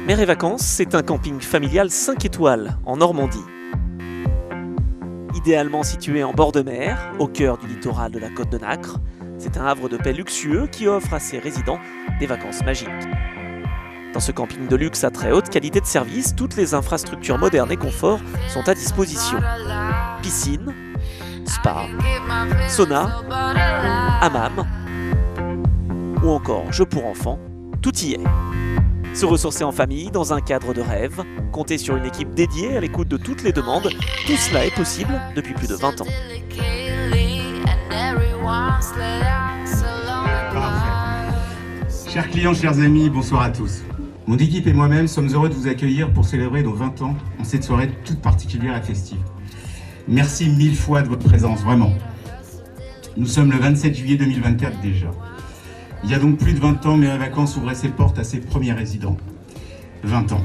Mer et Vacances, c'est un camping familial 5 étoiles en Normandie. Idéalement situé en bord de mer, au cœur du littoral de la Côte de Nacre, c'est un havre de paix luxueux qui offre à ses résidents des vacances magiques. Dans ce camping de luxe à très haute qualité de service, toutes les infrastructures modernes et confort sont à disposition. Piscine, spa, sauna, hammam ou encore jeux pour enfants, tout y est. Se ressourcer en famille dans un cadre de rêve, compter sur une équipe dédiée à l'écoute de toutes les demandes, tout cela est possible depuis plus de 20 ans. Parfait. Chers clients, chers amis, bonsoir à tous. Mon équipe et moi-même sommes heureux de vous accueillir pour célébrer nos 20 ans en cette soirée toute particulière et festive. Merci 1000 fois de votre présence, vraiment. Nous sommes le 27 juillet 2024 déjà. Il y a donc plus de 20 ans, Mer et Vacances ouvrait ses portes à ses premiers résidents. 20 ans.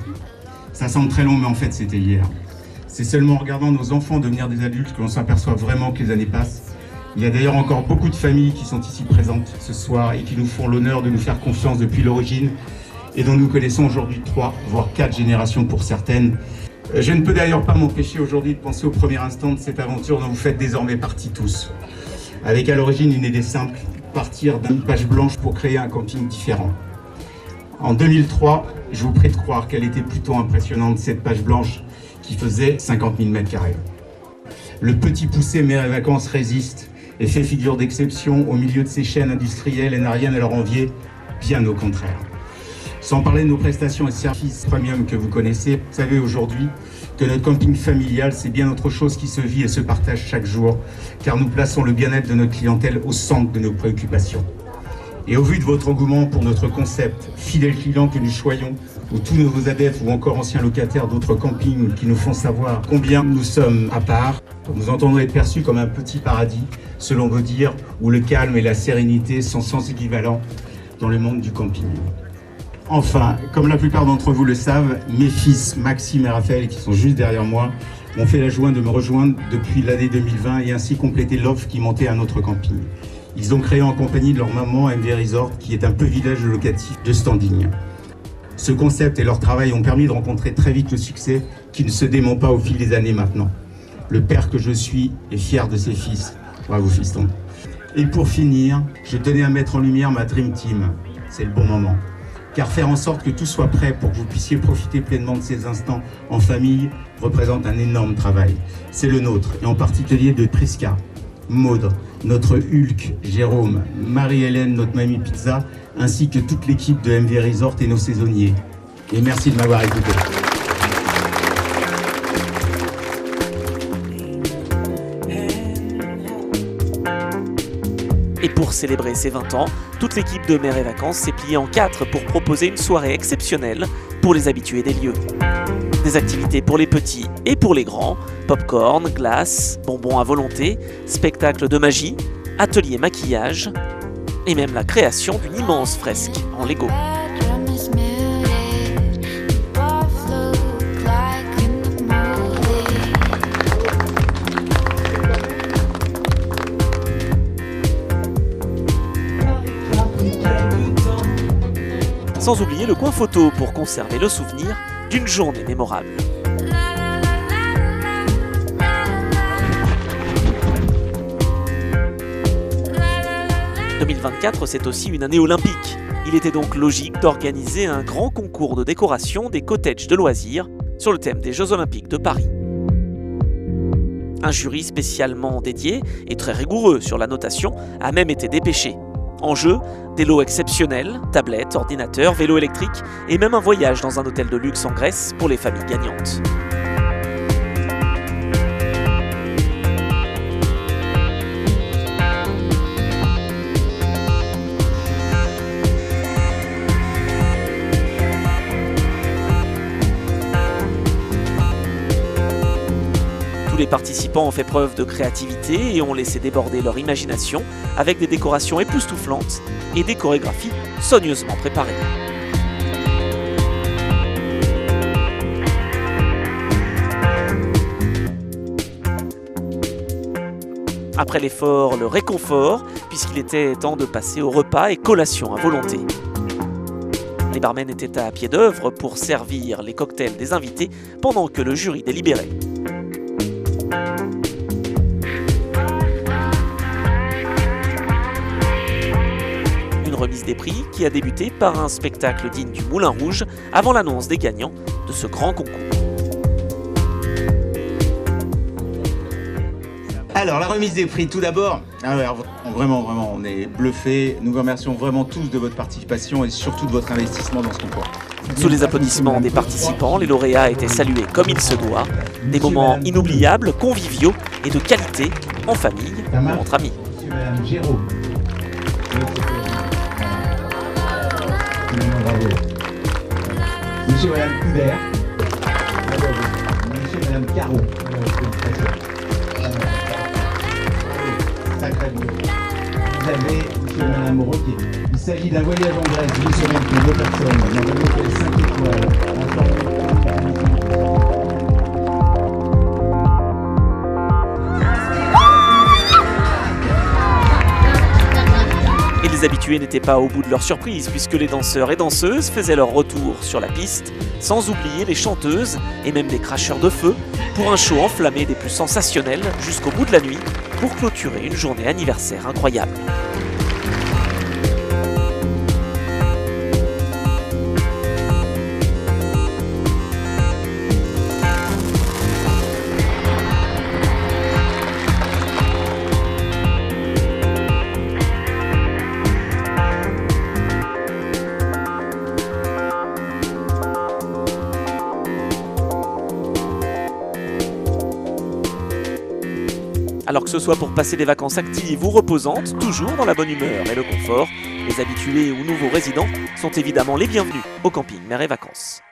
Ça semble très long, mais en fait, c'était hier. C'est seulement en regardant nos enfants devenir des adultes que l'on s'aperçoit vraiment que les années passent. Il y a d'ailleurs encore beaucoup de familles qui sont ici présentes ce soir et qui nous font l'honneur de nous faire confiance depuis l'origine et dont nous connaissons aujourd'hui 3, voire 4 générations pour certaines. Je ne peux d'ailleurs pas m'empêcher aujourd'hui de penser au premier instant de cette aventure dont vous faites désormais partie tous. Avec à l'origine une idée simple, partir d'une page blanche pour créer un camping différent. En 2003, je vous prie de croire qu'elle était plutôt impressionnante, cette page blanche qui faisait 50 000 m². Le petit poussé Mer et Vacances résiste et fait figure d'exception au milieu de ces chaînes industrielles et n'a rien à leur envier, bien au contraire. Sans parler de nos prestations et services premium que vous connaissez, vous savez aujourd'hui que notre camping familial, c'est bien autre chose qui se vit et se partage chaque jour, car nous plaçons le bien-être de notre clientèle au centre de nos préoccupations. Et au vu de votre engouement pour notre concept, fidèles clients que nous soyons, ou tous nouveaux adeptes ou encore anciens locataires d'autres campings qui nous font savoir combien nous sommes à part, nous entendons être perçus comme un petit paradis, selon vos dires, où le calme et la sérénité sont sans équivalent dans le monde du camping. Enfin, comme la plupart d'entre vous le savent, mes fils Maxime et Raphaël, qui sont juste derrière moi, m'ont fait la joie de me rejoindre depuis l'année 2020 et ainsi compléter l'offre qui montait à notre camping. Ils ont créé en compagnie de leur maman MV Resort, qui est un peu village locatif de standing. Ce concept et leur travail ont permis de rencontrer très vite le succès qui ne se dément pas au fil des années maintenant. Le père que je suis est fier de ses fils. Bravo fiston. Et pour finir, je tenais à mettre en lumière ma Dream Team. C'est le bon moment. Car faire en sorte que tout soit prêt pour que vous puissiez profiter pleinement de ces instants en famille représente un énorme travail. C'est le nôtre, et en particulier de Prisca, Maud, notre Hulk, Jérôme, Marie-Hélène, notre Mamie Pizza, ainsi que toute l'équipe de MV Resort et nos saisonniers. Et merci de m'avoir écouté. Et pour célébrer ses 20 ans, toute l'équipe de Mer et Vacances s'est pliée en 4 pour proposer une soirée exceptionnelle pour les habitués des lieux. Des activités pour les petits et pour les grands, pop-corn, glace, bonbons à volonté, spectacle de magie, atelier maquillage et même la création d'une immense fresque en Lego. Sans oublier le coin photo pour conserver le souvenir d'une journée mémorable. « 2024, c'est aussi une année olympique. Il était donc logique d'organiser un grand concours de décoration des cottages de loisirs sur le thème des Jeux Olympiques de Paris. Un jury spécialement dédié et très rigoureux sur la notation a même été dépêché. En jeu, des lots exceptionnels, tablettes, ordinateurs, vélos électriques et même un voyage dans un hôtel de luxe en Grèce pour les familles gagnantes. Tous les participants ont fait preuve de créativité et ont laissé déborder leur imagination avec des décorations époustouflantes et des chorégraphies soigneusement préparées. Après l'effort, le réconfort, puisqu'il était temps de passer au repas et collation à volonté. Les barmen étaient à pied d'œuvre pour servir les cocktails des invités pendant que le jury délibérait. Une remise des prix qui a débuté par un spectacle digne du Moulin Rouge avant l'annonce des gagnants de ce grand concours. Alors, la remise des prix, tout d'abord, vraiment, on est bluffés. Nous vous remercions vraiment tous de votre participation et surtout de votre investissement dans ce concours. Sous les applaudissements des participants, les lauréats étaient salués comme il se doit. Des moments inoubliables, conviviaux et de qualité, en famille ou entre amis. Monsieur et Madame Géraud. Bravo. Monsieur et Madame Coudert. Monsieur et Madame Caro. Vous avez monsieur et Madame Roquet. Il s'agit d'un voyage en Grèce d'une semaine pour 2 personnes dans un hôtel 5 étoiles. Et les habitués n'étaient pas au bout de leur surprise puisque les danseurs et danseuses faisaient leur retour sur la piste, sans oublier les chanteuses et même des cracheurs de feu, pour un show enflammé des plus sensationnels jusqu'au bout de la nuit pour clôturer une journée anniversaire incroyable. Alors que ce soit pour passer des vacances actives ou reposantes, toujours dans la bonne humeur et le confort, les habitués ou nouveaux résidents sont évidemment les bienvenus au camping Mer et Vacances.